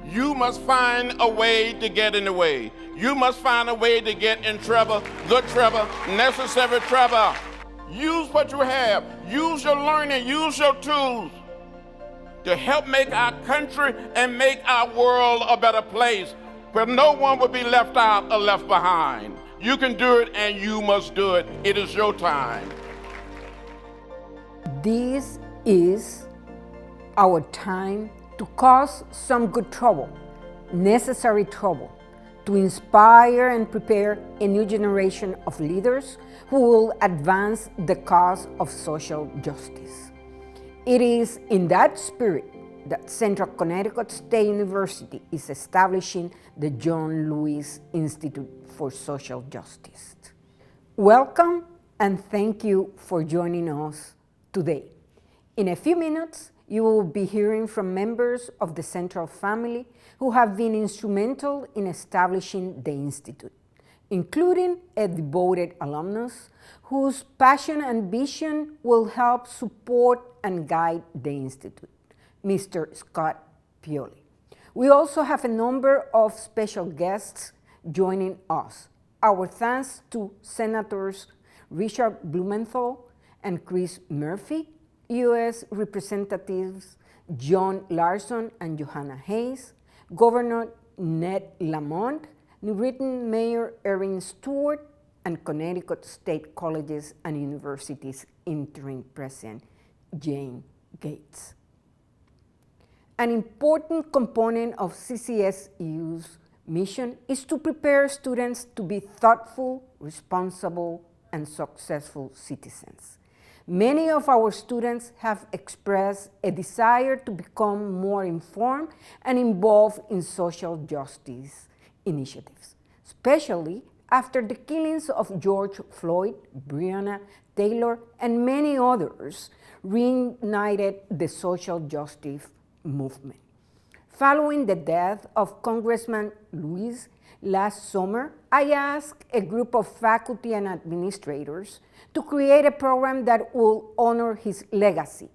You must find a way to get in the way. You must find a way to get in trouble, good trouble, necessary trouble. Use what you have. Use your learning. Use your tools to help make our country and make our world a better place where no one will be left out or left behind. You can do it and you must do it. It is your time. This is our time to cause some good trouble, necessary trouble, to inspire and prepare a new generation of leaders who will advance the cause of social justice. It is in that spirit that Central Connecticut State University is establishing the John Lewis Institute for Social Justice. Welcome and thank you for joining us today. In a few minutes, you will be hearing from members of the Central family who have been instrumental in establishing the Institute, including a devoted alumnus whose passion and vision will help support and guide the Institute, Mr. Scott Pioli. We also have a number of special guests joining us. Our thanks to Senators Richard Blumenthal and Chris Murphy, U.S. Representatives John Larson and Johanna Hayes, Governor Ned Lamont, New Britain Mayor Erin Stewart, and Connecticut State Colleges and Universities Interim President Jane Gates. An important component of CCSU's mission is to prepare students to be thoughtful, responsible, and successful citizens. Many of our students have expressed a desire to become more informed and involved in social justice initiatives, especially after the killings of George Floyd, Breonna Taylor, and many others reignited the social justice movement. Following the death of Congressman Lewis last summer, I asked a group of faculty and administrators to create a program that will honor his legacy,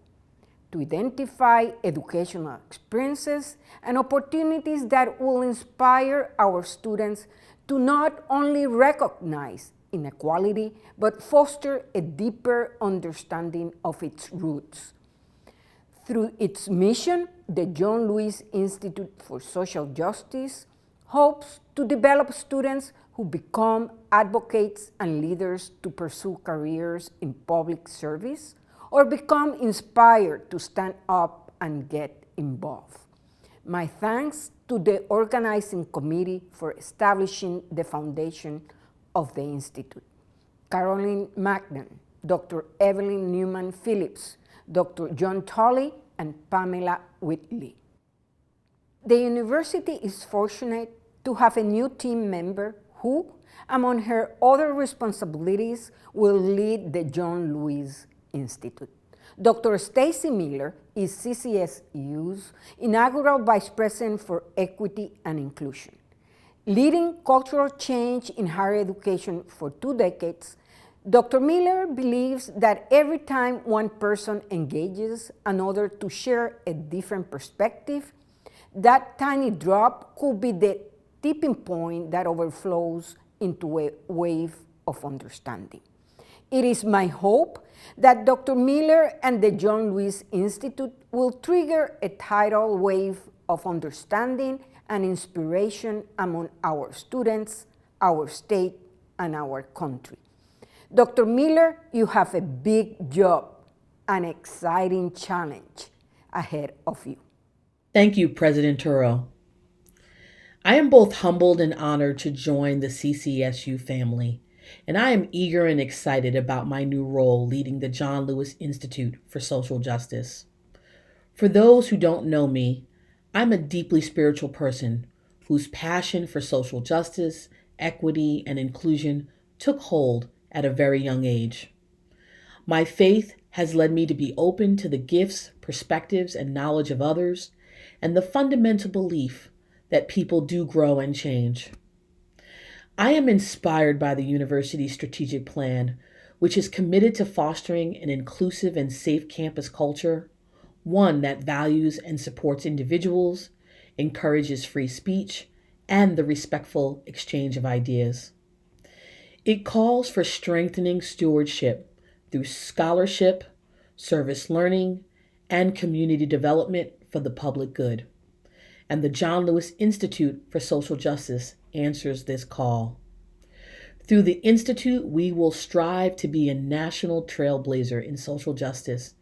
to identify educational experiences and opportunities that will inspire our students to not only recognize inequality, but foster a deeper understanding of its roots. Through its mission, the John Lewis Institute for Social Justice hopes to develop students who become advocates and leaders to pursue careers in public service or become inspired to stand up and get involved. My thanks to the organizing committee for establishing the foundation of the Institute. Caroline Magnan, Dr. Evelyn Newman Phillips, Dr. John Tolley, and Pamela Whitley. The university is fortunate to have a new team member who, among her other responsibilities, will lead the John Lewis Institute. Dr. Stacy Miller is CCSU's inaugural Vice President for Equity and Inclusion. Leading cultural change in higher education for 2 decades, Dr. Miller believes that every time one person engages another to share a different perspective, that tiny drop could be the tipping point that overflows into a wave of understanding. It is my hope that Dr. Miller and the John Lewis Institute will trigger a tidal wave of understanding and inspiration among our students, our state, and our country. Dr. Miller, you have a big job, an exciting challenge ahead of you. Thank you, President Turo. I am both humbled and honored to join the CCSU family, and I am eager and excited about my new role leading the John Lewis Institute for Social Justice. For those who don't know me, I'm a deeply spiritual person whose passion for social justice, equity, and inclusion took hold at a very young age. My faith has led me to be open to the gifts, perspectives, and knowledge of others, and the fundamental belief that people do grow and change. I am inspired by the university's strategic plan, which is committed to fostering an inclusive and safe campus culture, one that values and supports individuals, encourages free speech and the respectful exchange of ideas. It calls for strengthening stewardship through scholarship, service learning, and community development for the public good. And the John Lewis Institute for Social Justice answers this call. Through the Institute, we will strive to be a national trailblazer in social justice,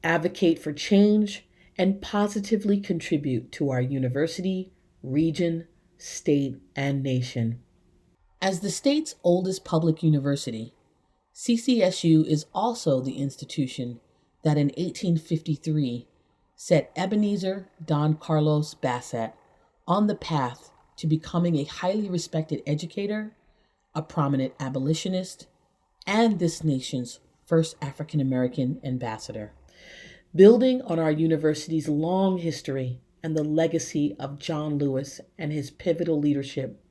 advocate for change, and positively contribute to our university, region, state, and nation. As the state's oldest public university, CCSU is also the institution that in 1853 set Ebenezer Don Carlos Bassett on the path to becoming a highly respected educator, a prominent abolitionist, and this nation's first African American ambassador. Building on our university's long history and the legacy of John Lewis and his pivotal leadership,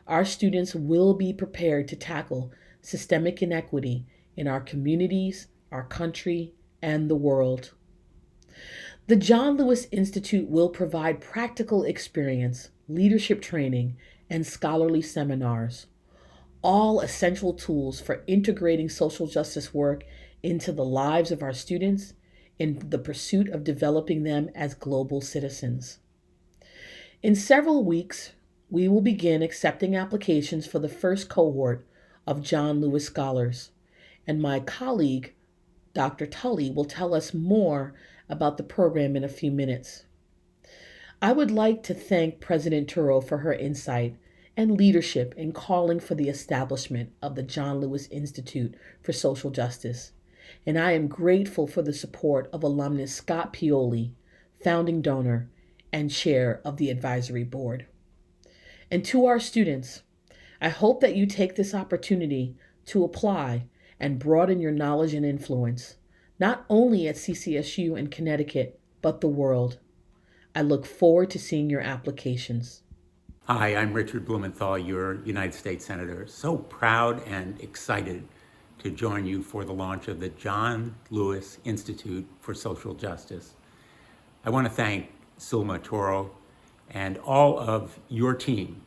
our students will be prepared to tackle systemic inequity in our communities, our country, and the world. The John Lewis Institute will provide practical experience, leadership training, and scholarly seminars, all essential tools for integrating social justice work into the lives of our students in the pursuit of developing them as global citizens. In several weeks, we will begin accepting applications for the first cohort of John Lewis Scholars, and my colleague, Dr. Tully, will tell us more about the program in a few minutes. I would like to thank President Turo for her insight and leadership in calling for the establishment of the John Lewis Institute for Social Justice, and I am grateful for the support of alumnus Scott Pioli, founding donor and chair of the advisory board. And to our students, I hope that you take this opportunity to apply and broaden your knowledge and influence, not only at CCSU and Connecticut, but the world. I look forward to seeing your applications. Hi, I'm Richard Blumenthal, your United States Senator. So proud and excited to join you for the launch of the John Lewis Institute for Social Justice. I want to thank Sulma Toro and all of your team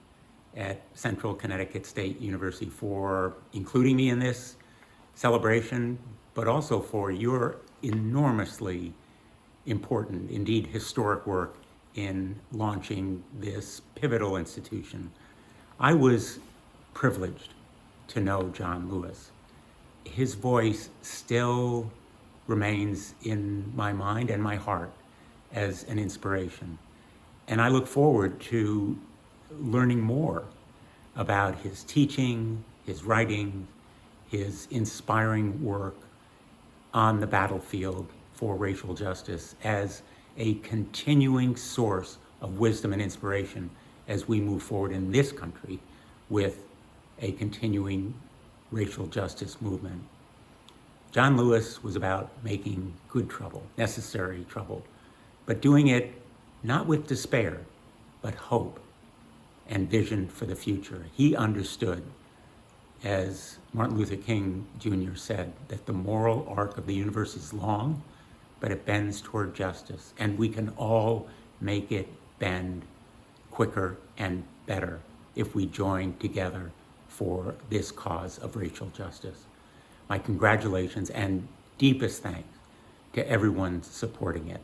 at Central Connecticut State University for including me in this celebration, but also for your enormously important, indeed historic work in launching this pivotal institution. I was privileged to know John Lewis. His voice still remains in my mind and my heart as an inspiration. And I look forward to learning more about his teaching, his writing, his inspiring work on the battlefield for racial justice as a continuing source of wisdom and inspiration as we move forward in this country with a continuing racial justice movement. John Lewis was about making good trouble, necessary trouble, but doing it not with despair, but hope and vision for the future. He understood, as Martin Luther King Jr. said, that the moral arc of the universe is long, but it bends toward justice, and we can all make it bend quicker and better if we join together for this cause of racial justice. My congratulations and deepest thanks to everyone supporting it.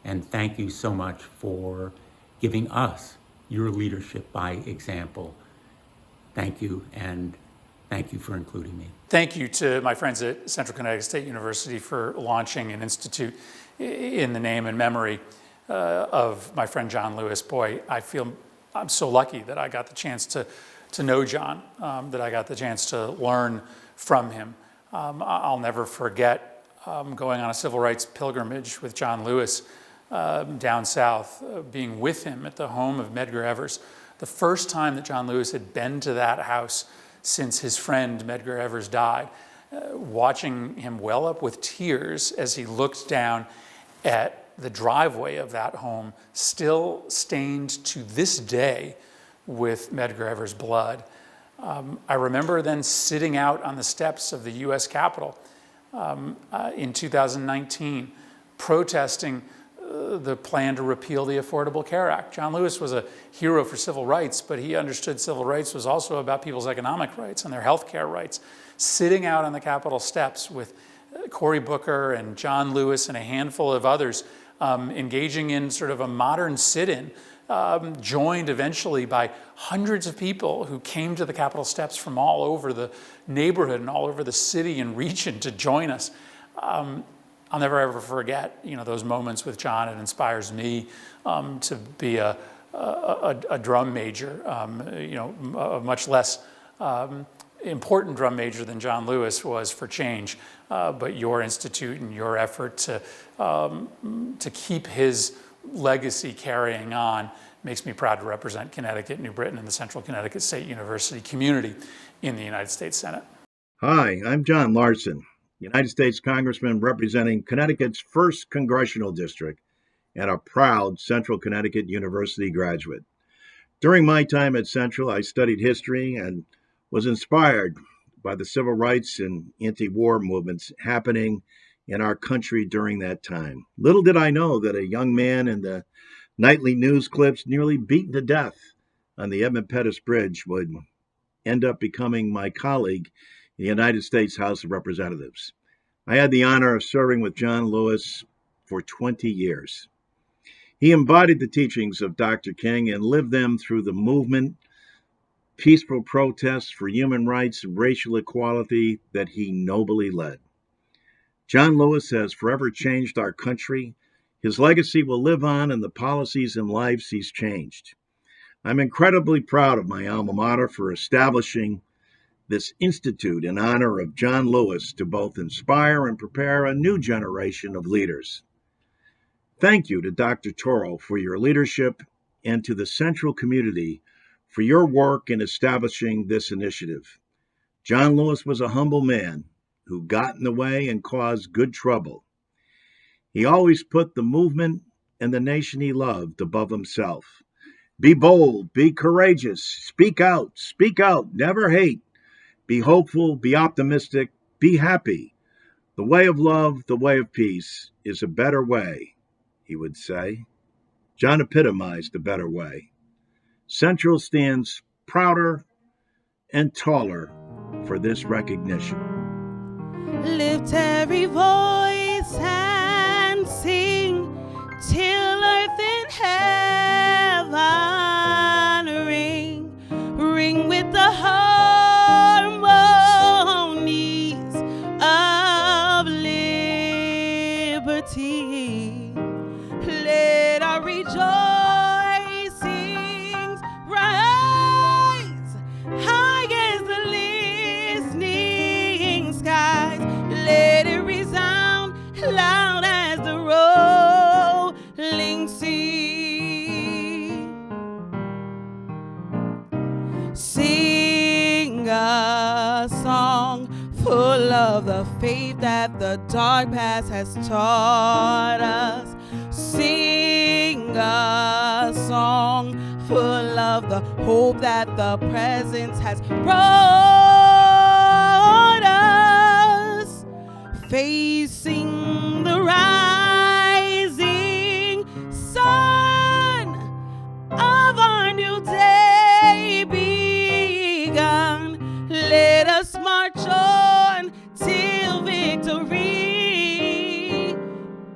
And thank you so much for giving us your leadership by example. Thank you, and thank you for including me. Thank you to my friends at Central Connecticut State University for launching an institute in the name and memory of my friend John Lewis. Boy, I'm so lucky that I got the chance to know John, that I got the chance to learn from him. I'll never forget going on a civil rights pilgrimage with John Lewis down south, being with him at the home of Medgar Evers. The first time that John Lewis had been to that house since his friend Medgar Evers died, watching him well up with tears as he looked down at the driveway of that home, still stained to this day with Medgar Evers' blood. I remember then sitting out on the steps of the US Capitol in 2019, protesting the plan to repeal the Affordable Care Act. John Lewis was a hero for civil rights, but he understood civil rights was also about people's economic rights and their health care rights. Sitting out on the Capitol steps with Cory Booker and John Lewis and a handful of others, engaging in sort of a modern sit-in, joined eventually by hundreds of people who came to the Capitol steps from all over the neighborhood and all over the city and region to join us. I'll never ever forget, those moments with John. It inspires me to be a drum major, a much less important drum major than John Lewis was for change. But your institute and your effort to keep his legacy carrying on makes me proud to represent Connecticut, New Britain, and the Central Connecticut State University community in the United States Senate. Hi, I'm John Larson, United States Congressman representing Connecticut's 1st Congressional District and a proud Central Connecticut University graduate. During my time at Central, I studied history and was inspired by the civil rights and anti-war movements happening in our country during that time. Little did I know that a young man in the nightly news clips nearly beaten to death on the Edmund Pettus Bridge would end up becoming my colleague in the United States House of Representatives. I had the honor of serving with John Lewis for 20 years. He embodied the teachings of Dr. King and lived them through the movement, peaceful protests for human rights and racial equality that he nobly led. John Lewis has forever changed our country. His legacy will live on in the policies and lives he's changed. I'm incredibly proud of my alma mater for establishing this institute in honor of John Lewis to both inspire and prepare a new generation of leaders. Thank you to Dr. Toro for your leadership and to the Central community for your work in establishing this initiative. John Lewis was a humble man who got in the way and caused good trouble. He always put the movement and the nation he loved above himself. Be bold, be courageous, speak out, never hate. Be hopeful, be optimistic, be happy. The way of love, the way of peace is a better way, he would say. John epitomized the better way. Central stands prouder and taller for this recognition. Lift every voice and sing till earth and heaven ring with the harmonies of liberty. Let our rejoicings rise high as the listening skies. Let it resound loud as the rolling sea. Sing a song full of the faith that the dark past has taught us. Sing a song full of the hope that the present has brought us. Facing the rising sun of our new day begun. Let us march on till victory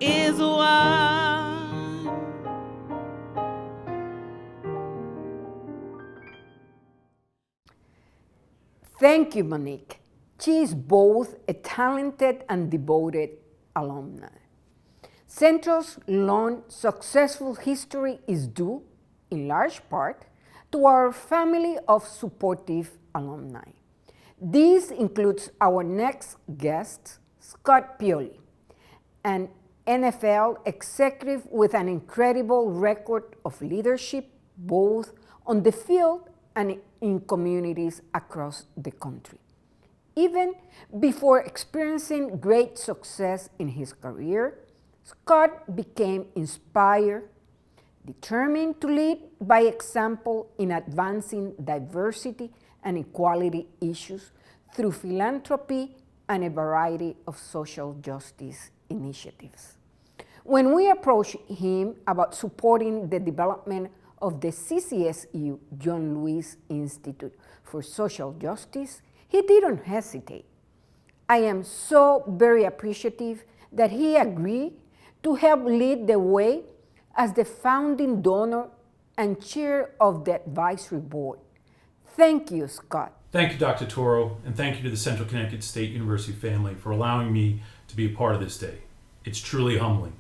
is won. Thank you, Monique. She is both a talented and devoted alumni. Central's long, successful history is due, in large part, to our family of supportive alumni. This includes our next guest, Scott Pioli, an NFL executive with an incredible record of leadership, both on the field and in communities across the country. Even before experiencing great success in his career, Scott became inspired, determined to lead by example in advancing diversity and equality issues through philanthropy and a variety of social justice initiatives. When we approached him about supporting the development of the CCSU, John Lewis Institute for Social Justice, he didn't hesitate. I am so very appreciative that he agreed to help lead the way as the founding donor and chair of the advisory board. Thank you, Scott. Thank you, Dr. Toro, and thank you to the Central Connecticut State University family for allowing me to be a part of this day. It's truly humbling.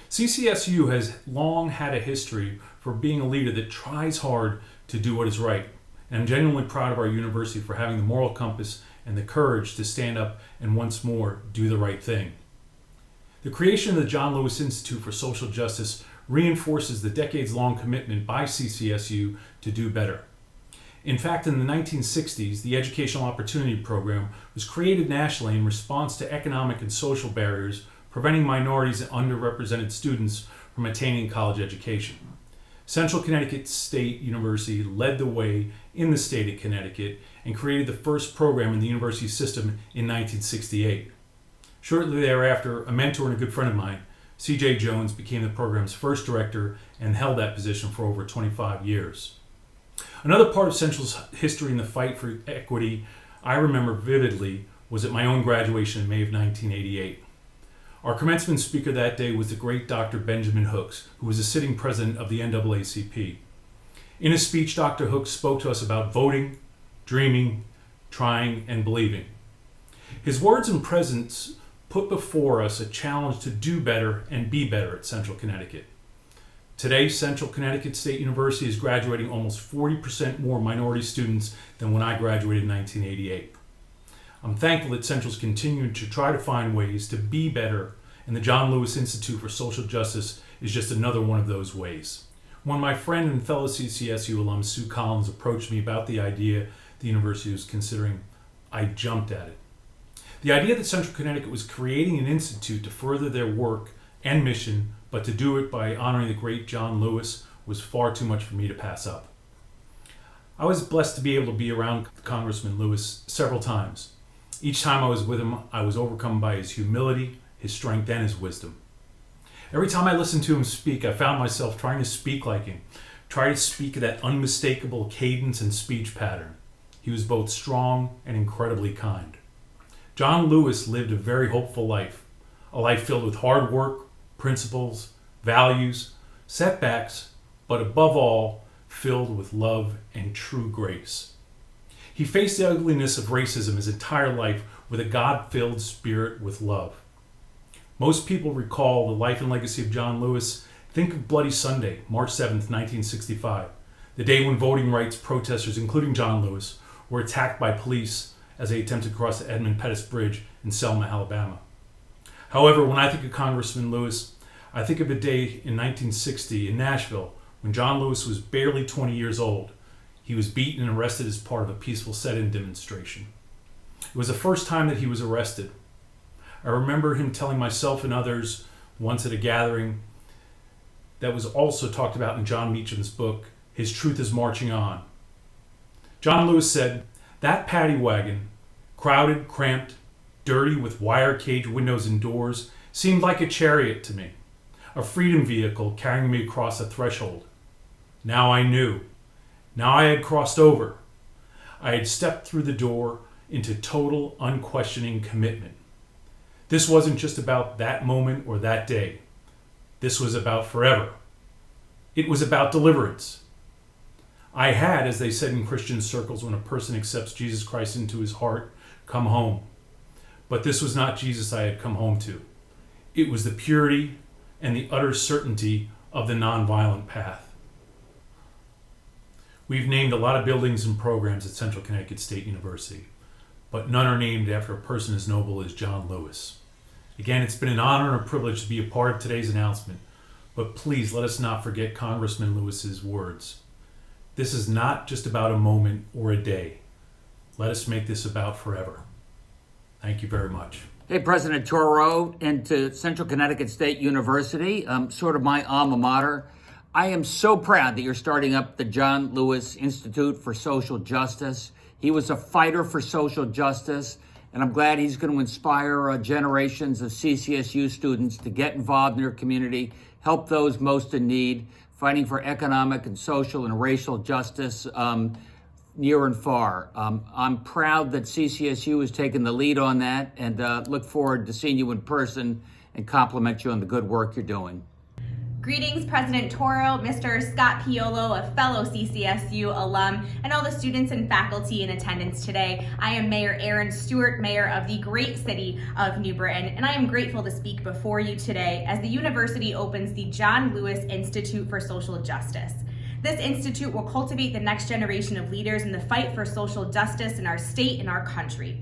CCSU has long had a history for being a leader that tries hard to do what is right. And I'm genuinely proud of our university for having the moral compass and the courage to stand up and once more do the right thing. The creation of the John Lewis Institute for Social Justice reinforces the decades-long commitment by CCSU to do better. In fact, in the 1960s, the Educational Opportunity Program was created nationally in response to economic and social barriers preventing minorities and underrepresented students from attaining college education. Central Connecticut State University led the way in the state of Connecticut and created the first program in the university system in 1968. Shortly thereafter, a mentor and a good friend of mine, C.J. Jones, became the program's first director and held that position for over 25 years. Another part of Central's history in the fight for equity I remember vividly was at my own graduation in May of 1988. Our commencement speaker that day was the great Dr. Benjamin Hooks, who was the sitting president of the NAACP. In his speech, Dr. Hooks spoke to us about voting, dreaming, trying, and believing. His words and presence put before us a challenge to do better and be better at Central Connecticut. Today, Central Connecticut State University is graduating almost 40% more minority students than when I graduated in 1988. I'm thankful that Central's continuing to try to find ways to be better, and the John Lewis Institute for Social Justice is just another one of those ways. When my friend and fellow CCSU alum Sue Collins approached me about the idea the university was considering, I jumped at it. The idea that Central Connecticut was creating an institute to further their work and mission, but to do it by honoring the great John Lewis, was far too much for me to pass up. I was blessed to be able to be around Congressman Lewis several times. Each time I was with him, I was overcome by his humility, his strength, and his wisdom. Every time I listened to him speak, I found myself trying to speak like him, try to speak at that unmistakable cadence and speech pattern. He was both strong and incredibly kind. John Lewis lived a very hopeful life, a life filled with hard work, principles, values, setbacks, but above all, filled with love and true grace. He faced the ugliness of racism his entire life with a God-filled spirit with love. Most people recall the life and legacy of John Lewis. Think of Bloody Sunday, March 7th, 1965, the day when voting rights protesters, including John Lewis, were attacked by police as they attempted to cross the Edmund Pettus Bridge in Selma, Alabama. However, when I think of Congressman Lewis, I think of a day in 1960 in Nashville when John Lewis was barely 20 years old. He was beaten and arrested as part of a peaceful sit-in demonstration. It was the first time that he was arrested. I remember him telling myself and others once at a gathering that was also talked about in John Meacham's book, His Truth is Marching On. John Lewis said, "That paddy wagon, crowded, cramped, dirty with wire cage windows and doors, seemed like a chariot to me, a freedom vehicle carrying me across a threshold. Now I knew. Now I had crossed over. I had stepped through the door into total, unquestioning commitment. This wasn't just about that moment or that day. This was about forever. It was about deliverance. I had, as they said in Christian circles when a person accepts Jesus Christ into his heart, come home. But this was not Jesus I had come home to. It was the purity and the utter certainty of the nonviolent path." We've named a lot of buildings and programs at Central Connecticut State University, but none are named after a person as noble as John Lewis. Again, it's been an honor and a privilege to be a part of today's announcement, but please let us not forget Congressman Lewis's words. This is not just about a moment or a day. Let us make this about forever. Thank you very much. Hey, President Toro, and to Central Connecticut State University, sort of my alma mater. I am so proud that you're starting up the John Lewis Institute for Social Justice. He was a fighter for social justice, And I'm glad he's going to inspire generations of CCSU students to get involved in their community, help those most in need, fighting for economic and social and racial justice near and far. I'm proud that CCSU has taken the lead on that, and look forward to seeing you in person and compliment you on the good work you're doing. Greetings, President Toro, Mr. Scott Pioli, a fellow CCSU alum, and all the students and faculty in attendance today. I am Mayor Aaron Stewart, Mayor of the great city of New Britain, and I am grateful to speak before you today as the university opens the John Lewis Institute for Social Justice. This institute will cultivate the next generation of leaders in the fight for social justice in our state and our country.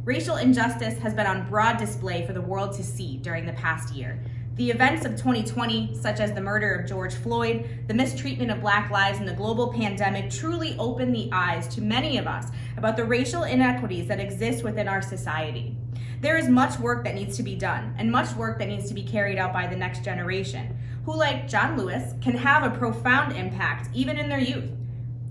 Racial injustice has been on broad display for the world to see during the past year. The events of 2020, such as the murder of George Floyd, the mistreatment of Black lives, and the global pandemic truly opened the eyes to many of us about the racial inequities that exist within our society. There is much work that needs to be done, and much work that needs to be carried out by the next generation, who, like John Lewis, can have a profound impact even in their youth.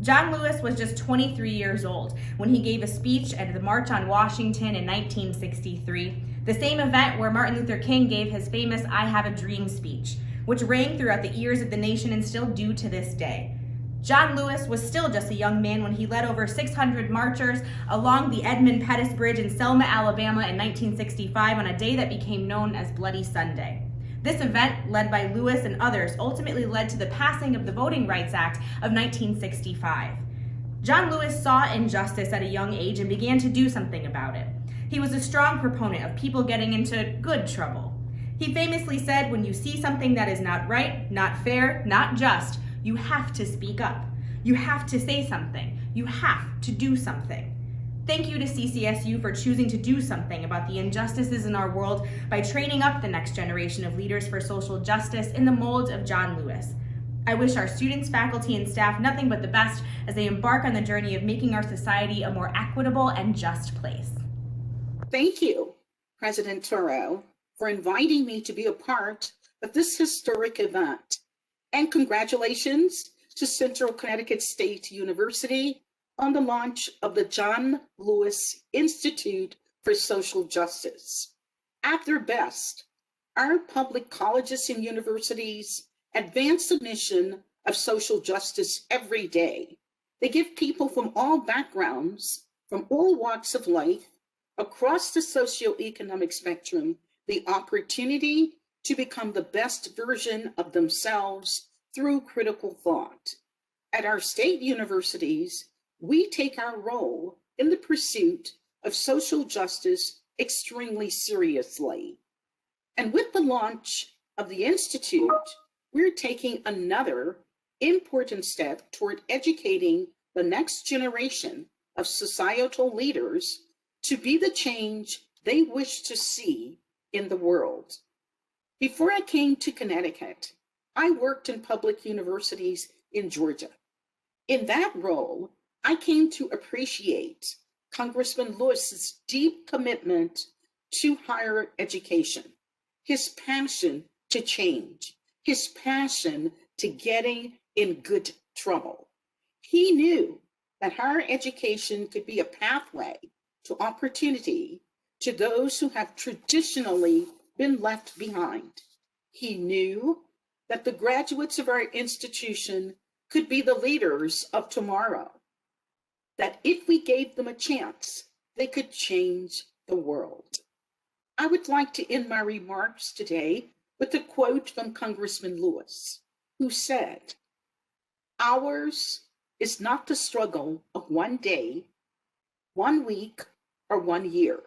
John Lewis was just 23 years old when he gave a speech at the March on Washington in 1963, the same event where Martin Luther King gave his famous I Have a Dream speech, which rang throughout the ears of the nation and still do to this day. John Lewis was still just a young man when he led over 600 marchers along the Edmund Pettus Bridge in Selma, Alabama in 1965 on a day that became known as Bloody Sunday. This event, led by Lewis and others, ultimately led to the passing of the Voting Rights Act of 1965. John Lewis saw injustice at a young age and began to do something about it. He was a strong proponent of people getting into good trouble. He famously said, when you see something that is not right, not fair, not just, you have to speak up. You have to say something. You have to do something. Thank you to CCSU for choosing to do something about the injustices in our world by training up the next generation of leaders for social justice in the molds of John Lewis. I wish our students, faculty, and staff nothing but the best as they embark on the journey of making our society a more equitable and just place. Thank you, President Toro, for inviting me to be a part of this historic event. And congratulations to Central Connecticut State University on the launch of the John Lewis Institute for Social Justice. At their best, our public colleges and universities advance the mission of social justice every day. They give people from all backgrounds, from all walks of life, across the socioeconomic spectrum, the opportunity to become the best version of themselves through critical thought. At our state universities, we take our role in the pursuit of social justice extremely seriously. And with the launch of the Institute, we're taking another important step toward educating the next generation of societal leaders to be the change they wish to see in the world. Before I came to Connecticut, I worked in public universities in Georgia. In that role, I came to appreciate Congressman Lewis's deep commitment to higher education, his passion to change, his passion to getting in good trouble. He knew that higher education could be a pathway to opportunity to those who have traditionally been left behind. He knew that the graduates of our institution could be the leaders of tomorrow, that if we gave them a chance, they could change the world. I would like to end my remarks today with a quote from Congressman Lewis, who said, "Ours is not the struggle of one day, 1 week, or 1 year.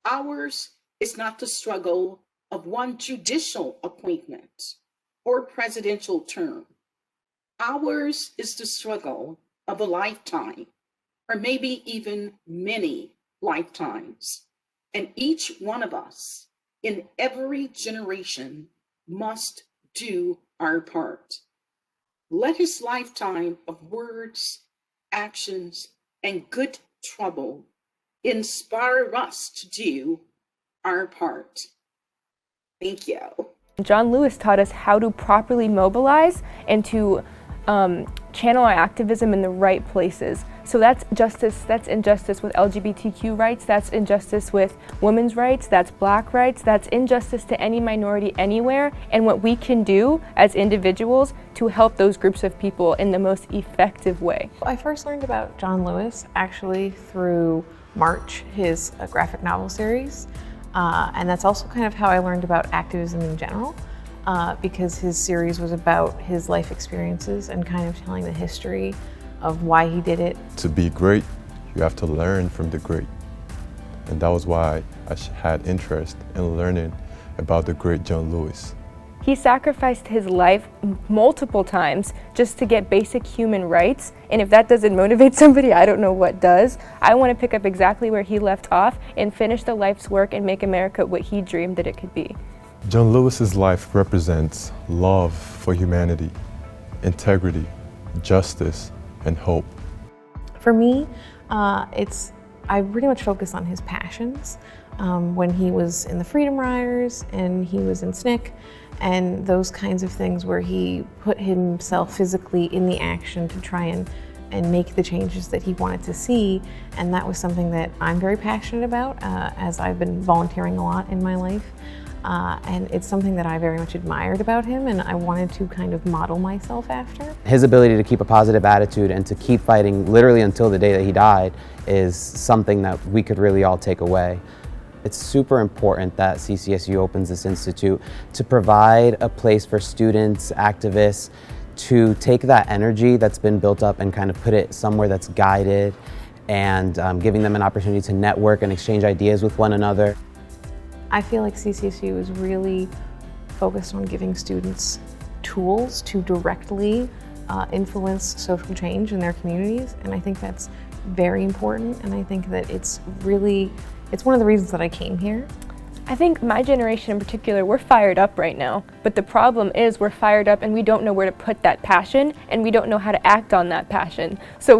Ours is not the struggle of one judicial appointment or presidential term. Ours is the struggle of a lifetime, or maybe even many lifetimes. And each one of us in every generation must do our part. Let his lifetime of words, actions, and good trouble inspire us to do our part." Thank you. John Lewis taught us how to properly mobilize and to channel our activism in the right places. So that's justice, that's injustice with LGBTQ rights, that's injustice with women's rights, that's Black rights, that's injustice to any minority anywhere, and what we can do as individuals to help those groups of people in the most effective way. I first learned about John Lewis actually through March, his graphic novel series, and that's also kind of how I learned about activism in general. Because his series was about his life experiences and kind of telling the history of why he did it. To be great, you have to learn from the great. And that was why I had interest in learning about the great John Lewis. He sacrificed his life multiple times just to get basic human rights, and if that doesn't motivate somebody, I don't know what does. I want to pick up exactly where he left off and finish the life's work and make America what he dreamed that it could be. John Lewis's life represents love for humanity, integrity, justice, and hope. For me, I pretty much focus on his passions. When he was in the Freedom Riders and he was in SNCC and those kinds of things where he put himself physically in the action to try and make the changes that he wanted to see. And that was something that I'm very passionate about as I've been volunteering a lot in my life. And it's something that I very much admired about him and I wanted to kind of model myself after. His ability to keep a positive attitude and to keep fighting literally until the day that he died is something that we could really all take away. It's super important that CCSU opens this institute to provide a place for students, activists, to take that energy that's been built up and kind of put it somewhere that's guided and giving them an opportunity to network and exchange ideas with one another. I feel like CCSU is really focused on giving students tools to directly influence social change in their communities, and I think that's very important, and I think that it's one of the reasons that I came here. I think my generation in particular, we're fired up right now, but the problem is we're fired up and we don't know where to put that passion and we don't know how to act on that passion. So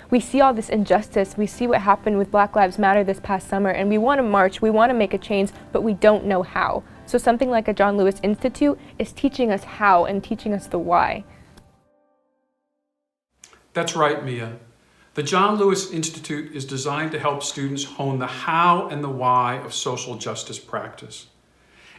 we see all this injustice, we see what happened with Black Lives Matter this past summer and we want to march, we want to make a change, but we don't know how. So something like a John Lewis Institute is teaching us how and teaching us the why. That's right, Mia. The John Lewis Institute is designed to help students hone the how and the why of social justice practice.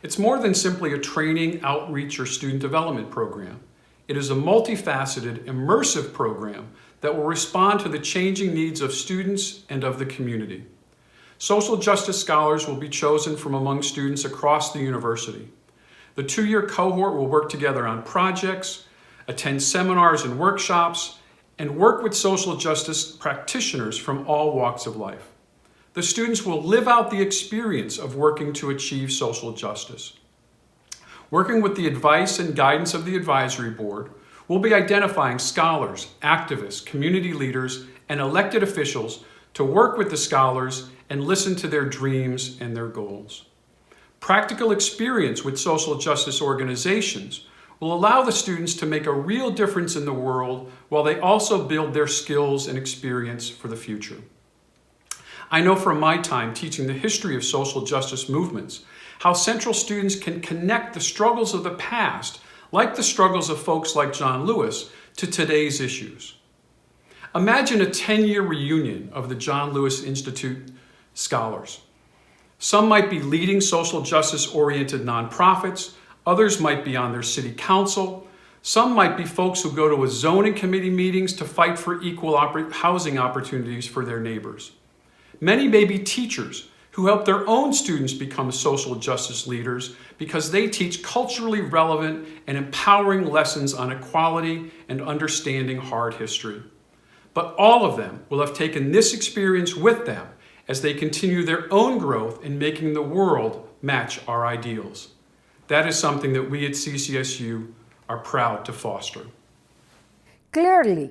It's more than simply a training, outreach, or student development program. It is a multifaceted, immersive program that will respond to the changing needs of students and of the community. Social justice scholars will be chosen from among students across the university. The two-year cohort will work together on projects, attend seminars and workshops, and work with social justice practitioners from all walks of life. The students will live out the experience of working to achieve social justice. Working with the advice and guidance of the advisory board, we'll be identifying scholars, activists, community leaders, and elected officials to work with the scholars and listen to their dreams and their goals. Practical experience with social justice organizations will allow the students to make a real difference in the world while they also build their skills and experience for the future. I know from my time teaching the history of social justice movements how Central students can connect the struggles of the past, like the struggles of folks like John Lewis, to today's issues. Imagine a 10-year reunion of the John Lewis Institute scholars. Some might be leading social justice-oriented nonprofits. Others might be on their city council. Some might be folks who go to a zoning committee meetings to fight for equal housing opportunities for their neighbors. Many may be teachers who help their own students become social justice leaders because they teach culturally relevant and empowering lessons on equality and understanding hard history. But all of them will have taken this experience with them as they continue their own growth in making the world match our ideals. That is something that we at CCSU are proud to foster. Clearly,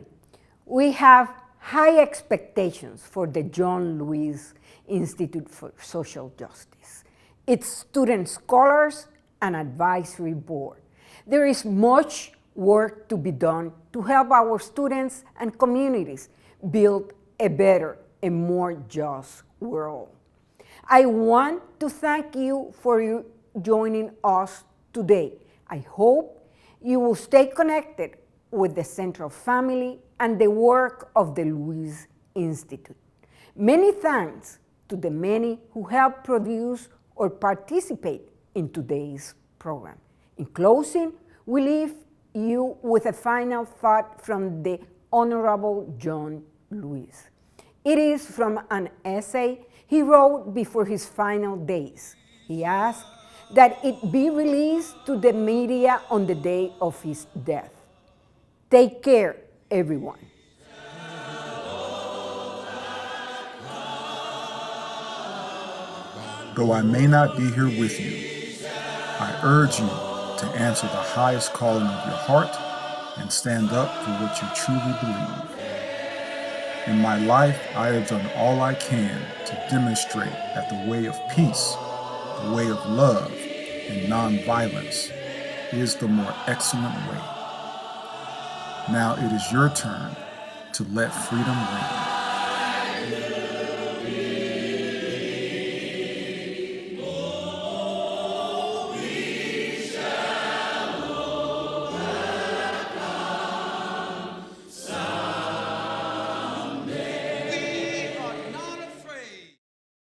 we have high expectations for the John Lewis Institute for Social Justice, its student scholars and advisory board. There is much work to be done to help our students and communities build a better and more just world. I want to thank you for joining us today. I hope you will stay connected with the Central family and the work of the Lewis Institute. Many thanks to the many who helped produce or participate in today's program. In closing, we leave you with a final thought from the Honorable John Lewis. It is from an essay he wrote before his final days. He asked that it be released to the media on the day of his death. Take care, everyone. Though I may not be here with you, I urge you to answer the highest calling of your heart and stand up for what you truly believe. In my life, I have done all I can to demonstrate that the way of peace, the way of love, and nonviolence is the more excellent way. Now it is your turn to let freedom ring.